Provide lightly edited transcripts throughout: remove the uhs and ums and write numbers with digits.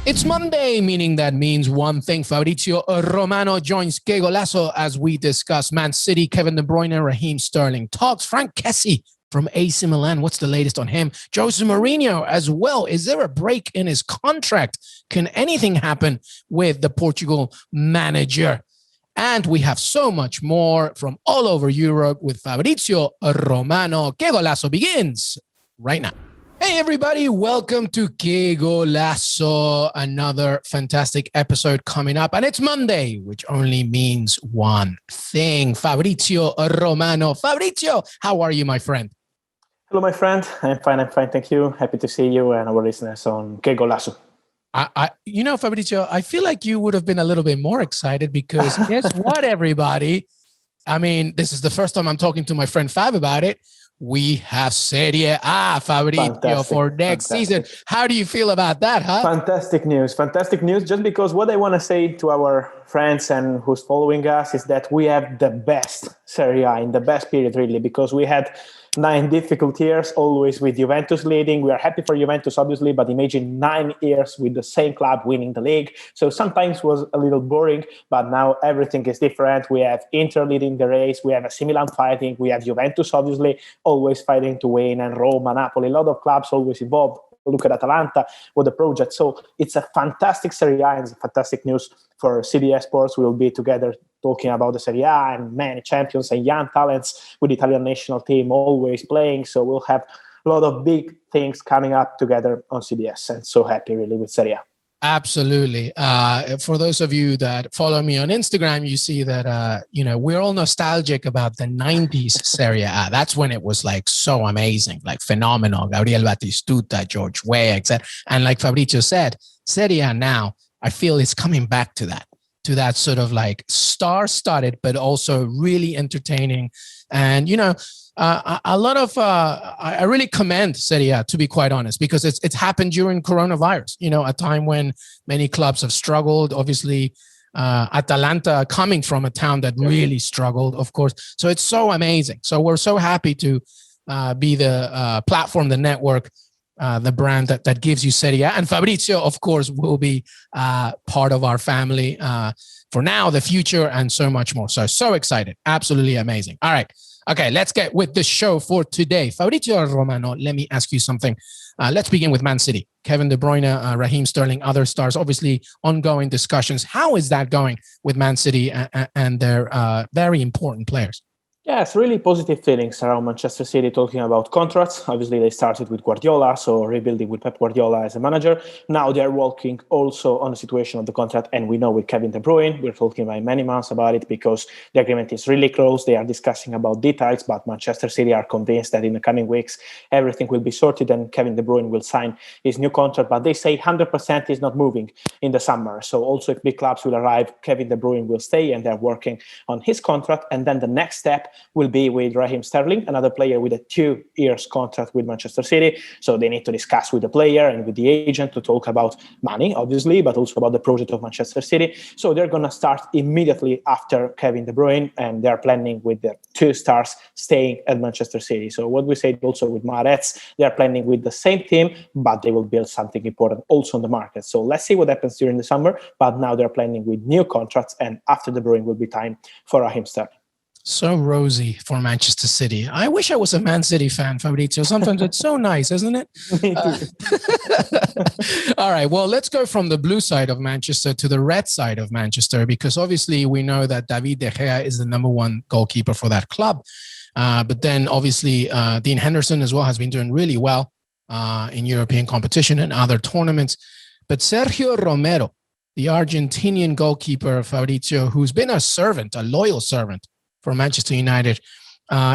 It's Monday, meaning that means one thing. Fabrizio Romano joins Qué Golazo as we discuss Man City, Kevin De Bruyne, Raheem Sterling talks. Franck Kessie from AC Milan. What's the latest on him? Jose Mourinho as well. Is there a break in his contract? Can anything happen with the Portugal manager? And we have so much more from all over Europe with Fabrizio Romano. Qué Golazo begins right now. Hey, everybody. Welcome to Qué Golazo. Another fantastic episode coming up. And it's Monday, which only means one thing. Fabrizio Romano. Fabrizio, how are you, my friend? Hello, my friend. I'm fine. Thank you. Happy to see you and our listeners on Qué Golazo. Fabrizio, I feel like you would have been a little bit more excited because guess what, everybody? I mean, this is the first time I'm talking to my friend Fab about it. We have Serie A, Fabrizio, for next season. How do you feel about that, huh? Fantastic news. Just because what I want to say to our friends and who's following us is that we have the best Serie A in the best period, really, because we had 9 difficult years, always with Juventus leading. We are happy for Juventus, obviously, but imagine 9 years with the same club winning the league. So sometimes it was a little boring, but now everything is different. We have Inter leading the race. We have AC Milan fighting. We have Juventus, obviously, always fighting to win, and Roma, Napoli, a lot of clubs always involved. Look at Atalanta with the project. So it's a fantastic Serie A and it's fantastic news for CBS Sports. We will be together talking about the Serie A and many champions and young talents with the Italian national team always playing. So we'll have a lot of big things coming up together on CBS, and so happy really with Serie A. Absolutely. For those of you that follow me on Instagram, you see that, we're all nostalgic about the 90s Serie A. That's when it was like so amazing, like phenomenal. Gabriel Batistuta, George Weah, etc. And like Fabrizio said, Serie A now, I feel it's coming back to that sort of like star-studded, but also really entertaining. And, I really commend Serie A, to be quite honest, because it's happened during coronavirus, a time when many clubs have struggled. Obviously, Atalanta coming from a town that really struggled, of course. So it's so amazing. So we're so happy to be the platform, the network, the brand that gives you Serie A. And Fabrizio, of course, will be part of our family for now, the future, and so much more. So excited. Absolutely amazing. All right. Okay, let's get with the show for today. Fabrizio Romano, let me ask you something. Let's begin with Man City. Kevin De Bruyne, Raheem Sterling, other stars, obviously ongoing discussions. How is that going with Man City and their very important players? Yes, really positive feelings around Manchester City talking about contracts. Obviously, they started with Guardiola, so rebuilding with Pep Guardiola as a manager. Now they're working also on the situation of the contract, and we know with Kevin De Bruyne, we're talking by many months about it because the agreement is really close. They are discussing about details, but Manchester City are convinced that in the coming weeks, everything will be sorted and Kevin De Bruyne will sign his new contract. But they say 100% is not moving in the summer. So also if big clubs will arrive, Kevin De Bruyne will stay, and they're working on his contract. And then the next step will be with Raheem Sterling, another player with a 2 years contract with Manchester City. So they need to discuss with the player and with the agent to talk about money, obviously, but also about the project of Manchester City. So they're going to start immediately after Kevin De Bruyne, and they're planning with the 2 stars staying at Manchester City. So what we said also with Mahrez, they're planning with the same team, but they will build something important also on the market. So let's see what happens during the summer. But now they're planning with new contracts, and after De Bruyne will be time for Raheem Sterling. So rosy for Manchester City. I wish I was a Man City fan, Fabrizio. Sometimes it's so nice, isn't it? Me too. All right. Well, let's go from the blue side of Manchester to the red side of Manchester, because obviously we know that David De Gea is the number 1 goalkeeper for that club. But then obviously Dean Henderson as well has been doing really well in European competition and other tournaments. But Sergio Romero, the Argentinian goalkeeper, Fabrizio, who's been a loyal servant for Manchester United,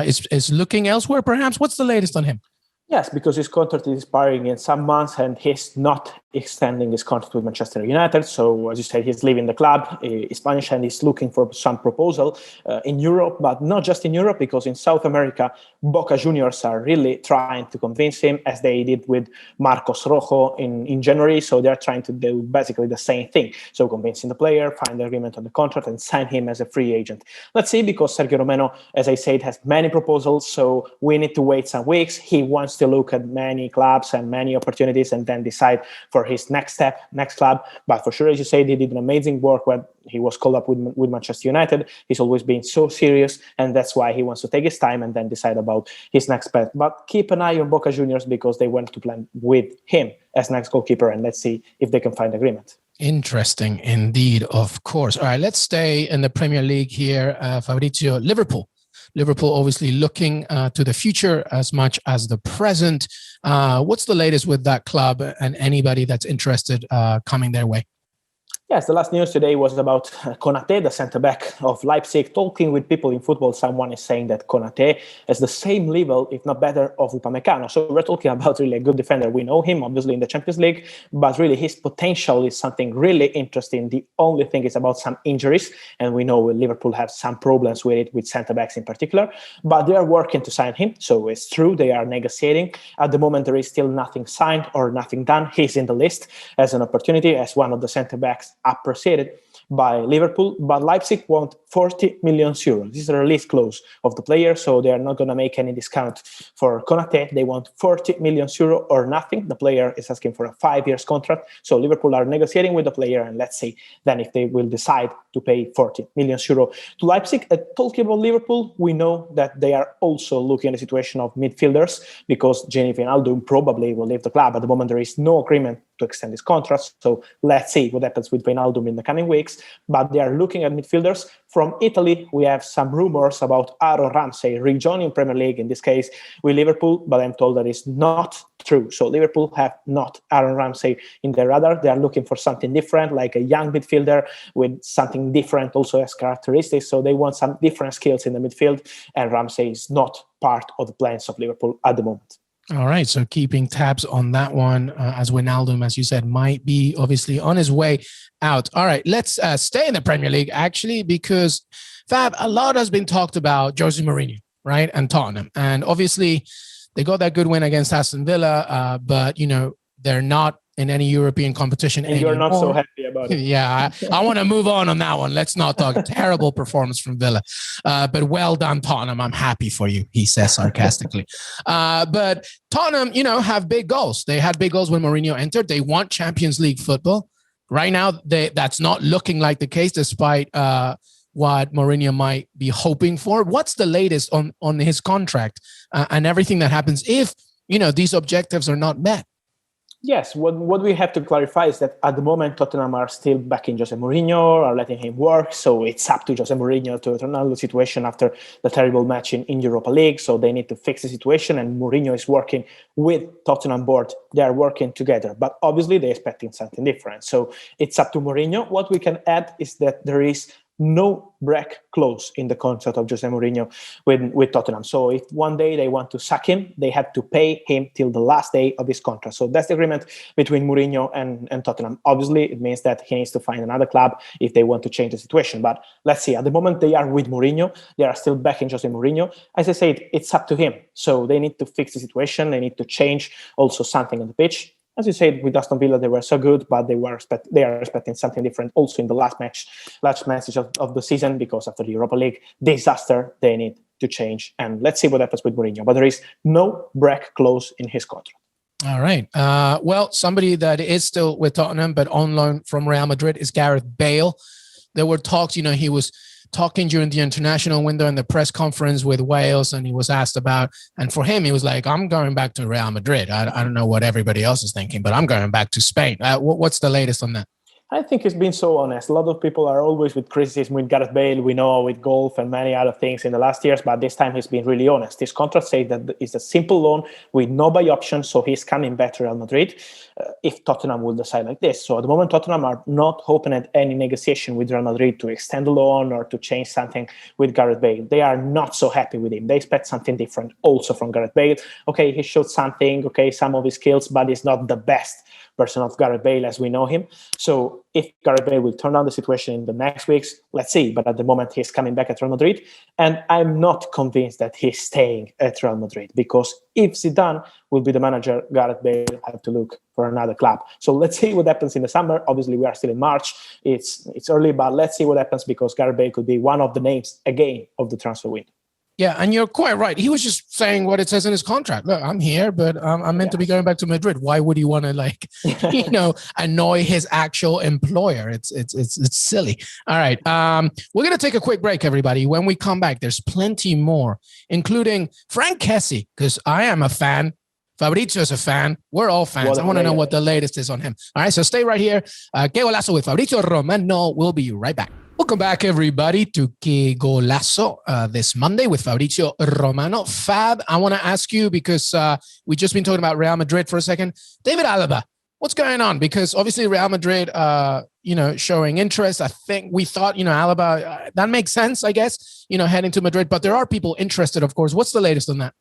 is looking elsewhere, perhaps. What's the latest on him? Yes, because his contract is expiring in some months and he's not extending his contract with Manchester United. So, as you said, he's leaving the club. He's Spanish and he's looking for some proposal in Europe, but not just in Europe, because in South America, Boca Juniors are really trying to convince him, as they did with Marcos Rojo in January. So they're trying to do basically the same thing. So convincing the player, find the agreement on the contract and sign him as a free agent. Let's see, because Sergio Romero, as I said, has many proposals. So we need to wait some weeks. He wants to look at many clubs and many opportunities and then decide for his next step, next club. But for sure, as you say, he did an amazing work when he was called up with Manchester United. He's always been so serious, and that's why he wants to take his time and then decide about his next path. But keep an eye on Boca Juniors because they want to plan with him as next goalkeeper, and let's see if they can find agreement. Interesting indeed, of course. All right, let's stay in the Premier League here. Fabrizio, Liverpool obviously looking to the future as much as the present. What's the latest with that club and anybody that's interested coming their way? Yes, the last news today was about Konate, the centre-back of Leipzig. Talking with people in football, someone is saying that Konate is the same level, if not better, of Upamecano. So we're talking about really a good defender. We know him, obviously, in the Champions League, but really his potential is something really interesting. The only thing is about some injuries, and we know Liverpool have some problems with it, with centre-backs in particular, but they are working to sign him. So it's true, they are negotiating. At the moment, there is still nothing signed or nothing done. He's in the list as an opportunity, as one of the centre-backs appreciated by Liverpool, but Leipzig want 40 million euros. This is a release clause of the player, so they are not going to make any discount for Konate. They want 40 million euro or nothing. The player is asking for a 5 years contract, so Liverpool are negotiating with the player, and let's see then if they will decide to pay 40 million euro to Leipzig. Talking about Liverpool, we know that they are also looking at the situation of midfielders because Gini Wijnaldum probably will leave the club. At the moment, there is no agreement to extend his contract, so let's see what happens with Wijnaldum in the coming weeks. But they are looking at midfielders. From Italy, we have some rumors about Aaron Ramsey rejoining Premier League, in this case with Liverpool, but I'm told that is not true. So Liverpool have not Aaron Ramsey in their radar. They are looking for something different, like a young midfielder with something different also as characteristics. So they want some different skills in the midfield, and Ramsey is not part of the plans of Liverpool at the moment. All right, so keeping tabs on that one as Wijnaldum, as you said, might be obviously on his way out. All right, let's stay in the Premier League, actually, because, Fab, a lot has been talked about Jose Mourinho, right, and Tottenham. And obviously, they got that good win against Aston Villa, but, you know, they're not in any European competition and anymore. You're not so happy about it. Yeah, I want to move on that one. Let's not talk. Terrible performance from Villa. But well done, Tottenham. I'm happy for you, he says sarcastically. But Tottenham, you know, have big goals. They had big goals when Mourinho entered. They want Champions League football. Right now, that's not looking like the case, despite what Mourinho might be hoping for. What's the latest on his contract and everything that happens if, you know, these objectives are not met? Yes, what we have to clarify is that at the moment, Tottenham are still backing Jose Mourinho, are letting him work. So it's up to Jose Mourinho to turn around the situation after the terrible match in Europa League. So they need to fix the situation, and Mourinho is working with Tottenham board. They are working together, but obviously they're expecting something different. So it's up to Mourinho. What we can add is that there is no break clause in the contract of Jose Mourinho with Tottenham. So if one day they want to sack him, they have to pay him till the last day of his contract. So that's the agreement between Mourinho and Tottenham. Obviously, it means that he needs to find another club if they want to change the situation. But let's see. At the moment, they are with Mourinho. They are still backing Jose Mourinho. As I said, it's up to him. So they need to fix the situation. They need to change also something on the pitch. As you said, with Aston Villa, they were so good, but they are expecting something different also in the last match of the season, because after the Europa League disaster, they need to change. And let's see what happens with Mourinho. But there is no break clause in his contract. All right. Well, somebody that is still with Tottenham, but on loan from Real Madrid, is Gareth Bale. There were talks, you know, he was talking during the international window in the press conference with Wales, and he was asked about, and for him, he was like, I'm going back to Real Madrid. I don't know what everybody else is thinking, but I'm going back to Spain. What's the latest on that? I think he's been so honest. A lot of people are always with criticism with Gareth Bale, we know, with golf and many other things in the last years, but this time he's been really honest. His contract says that it's a simple loan with no buy option, so he's coming back to Real Madrid if Tottenham will decide like this. So at the moment, Tottenham are not hoping at any negotiation with Real Madrid to extend the loan or to change something with Gareth Bale. They are not so happy with him. They expect something different also from Gareth Bale. Okay, he showed something, okay, some of his skills, but he's not the best version of Gareth Bale as we know him. So if Gareth Bale will turn down the situation in the next weeks, let's see. But at the moment, he's coming back at Real Madrid. And I'm not convinced that he's staying at Real Madrid, because if Zidane will be the manager, Gareth Bale will have to look for another club. So let's see what happens in the summer. Obviously, we are still in March. It's early, but let's see what happens, because Gareth Bale could be one of the names again of the transfer window. Yeah, and you're quite right. He was just saying what it says in his contract. Look, I'm here, but I'm meant to be going back to Madrid. Why would he want to annoy his actual employer? It's silly. All right, we're gonna take a quick break, everybody. When we come back, there's plenty more, including Franck Kessie, because I am a fan. Fabrizio is a fan. We're all fans. I want to know what the latest is on him. All right, so stay right here. Qué Golazo with Fabrizio Romano. We'll be right back. Welcome back, everybody, to Qué Golazo this Monday with Fabrizio Romano. Fab, I want to ask you, because we've just been talking about Real Madrid for a second. David Alaba, what's going on? Because obviously Real Madrid, showing interest. I think we thought, Alaba, that makes sense, I guess, heading to Madrid. But there are people interested, of course. What's the latest on that?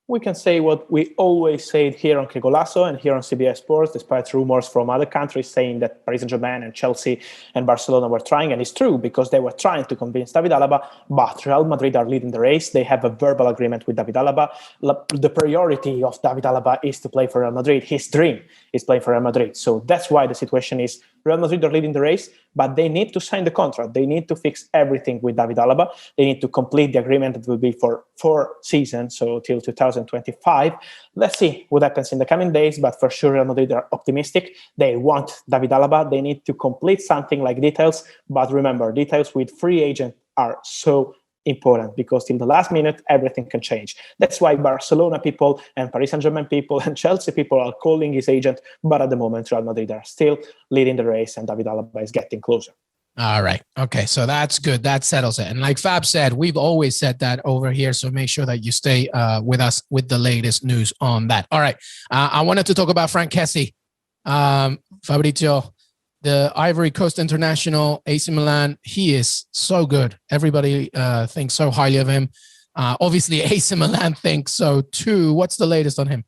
We can say what we always said here on Qué Golazo and here on CBS Sports, despite rumors from other countries saying that Paris Saint-Germain and Chelsea and Barcelona were trying. And it's true, because they were trying to convince David Alaba, but Real Madrid are leading the race. They have a verbal agreement with David Alaba. The priority of David Alaba is to play for Real Madrid. His dream is playing for Real Madrid. So that's why the situation is Real Madrid are leading the race, but they need to sign the contract. They need to fix everything with David Alaba. They need to complete the agreement that will be for 4 seasons, so till 2025. Let's see what happens in the coming days, but for sure Real Madrid are optimistic. They want David Alaba. They need to complete something like details, but remember, details with free agent are so important, because till the last minute everything can change. That's why Barcelona people and Paris Saint-Germain people and Chelsea people are calling his agent, but at the moment Real Madrid are still leading the race and David Alaba is getting closer. All right. Okay, so that's good. That settles it. And like Fab said, we've always said that over here, so make sure that you stay with us with the latest news on that. All right. I wanted to talk about Franck Kessie. Fabrizio, the Ivory Coast international, AC Milan, he is so good. Everybody thinks so highly of him. Obviously, AC Milan thinks so too. What's the latest on him?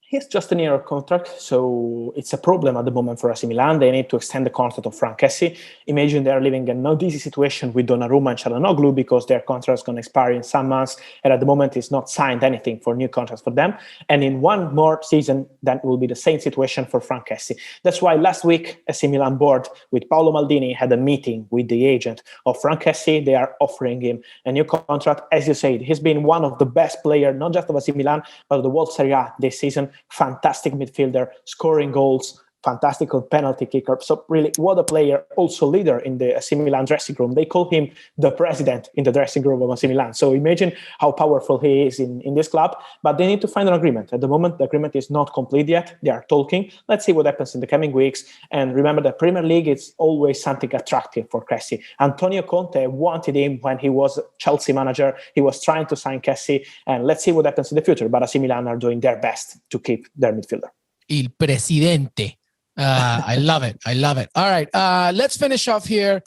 He's just a year contract, so it's a problem at the moment for AC Milan. They need to extend the contract of Franck Kessie. Imagine they're living in no easy situation with Donnarumma and Çalhanoğlu, because their contract is going to expire in some months, and at the moment it's not signed anything for new contracts for them. And in one more season, that will be the same situation for Franck Kessie. That's why last week, AC Milan board with Paolo Maldini had a meeting with the agent of Franck Kessie. They are offering him a new contract. As you said, he's been one of the best players, not just of AC Milan, but of the world Serie A this season. Fantastic midfielder, scoring goals, fantastic penalty kicker. So really, what a player, also leader in the AC Milan dressing room. They call him the president in the dressing room of AC Milan. So imagine how powerful he is in this club. But they need to find an agreement. At the moment, the agreement is not complete yet. They are talking. Let's see what happens in the coming weeks. And remember, the Premier League is always something attractive for Kessie. Antonio Conte wanted him when he was Chelsea manager. He was trying to sign Kessie. And let's see what happens in the future. But AC Milan are doing their best to keep their midfielder. Il presidente. I love it. I love it. All right. Let's finish off here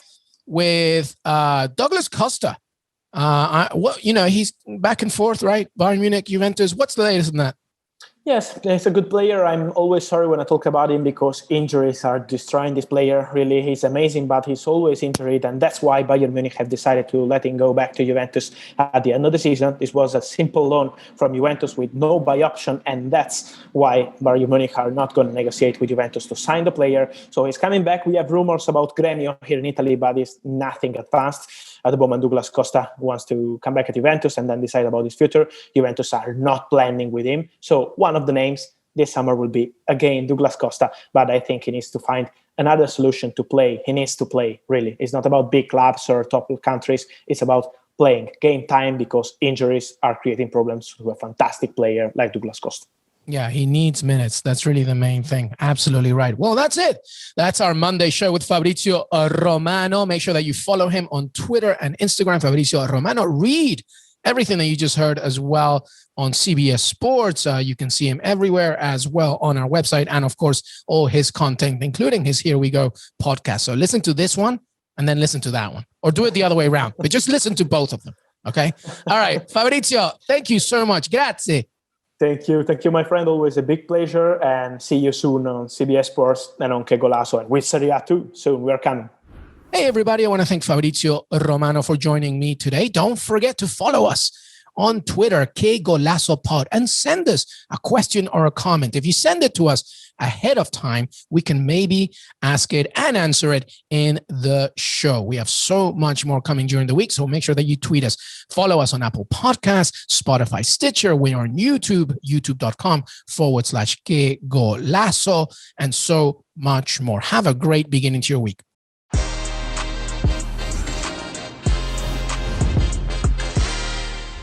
with Douglas Costa. He's back and forth, right? Bayern Munich, Juventus. What's the latest on that? Yes, he's a good player. I'm always sorry when I talk about him, because injuries are destroying this player. Really, he's amazing, but he's always injured. And that's why Bayern Munich have decided to let him go back to Juventus at the end of the season. This was a simple loan from Juventus with no buy option. And that's why Bayern Munich are not going to negotiate with Juventus to sign the player. So he's coming back. We have rumors about Gremio here in Italy, but it's nothing advanced. At the moment, Douglas Costa wants to come back at Juventus and then decide about his future. Juventus are not planning with him. So one of the names this summer will be, again, Douglas Costa. But I think he needs to find another solution to play. He needs to play, really. It's not about big clubs or top countries. It's about playing game time, because injuries are creating problems to a fantastic player like Douglas Costa. Yeah, he needs minutes. That's really the main thing. Absolutely right. Well, that's it. That's our Monday show with Fabrizio Romano. Make sure that you follow him on Twitter and Instagram, Fabrizio Romano. Read everything that you just heard as well on CBS Sports. You can see him everywhere as well on our website. And of course, all his content, including his Here We Go podcast. So listen to this one and then listen to that one, or do it the other way around, but just listen to both of them. Okay. All right. Fabrizio, thank you so much. Grazie. Thank you. Thank you, my friend. Always a big pleasure. And see you soon on CBS Sports and on Qué Golazo. And with Serie A too. Soon we're coming. Hey, everybody. I want to thank Fabrizio Romano for joining me today. Don't forget to follow us on Twitter, Qué Golazo Pod, and send us a question or a comment. If you send it to us ahead of time, we can maybe ask it and answer it in the show. We have so much more coming during the week, so make sure that you tweet us. Follow us on Apple Podcasts, Spotify, Stitcher. We are on YouTube, youtube.com/Qué Golazo, and so much more. Have a great beginning to your week.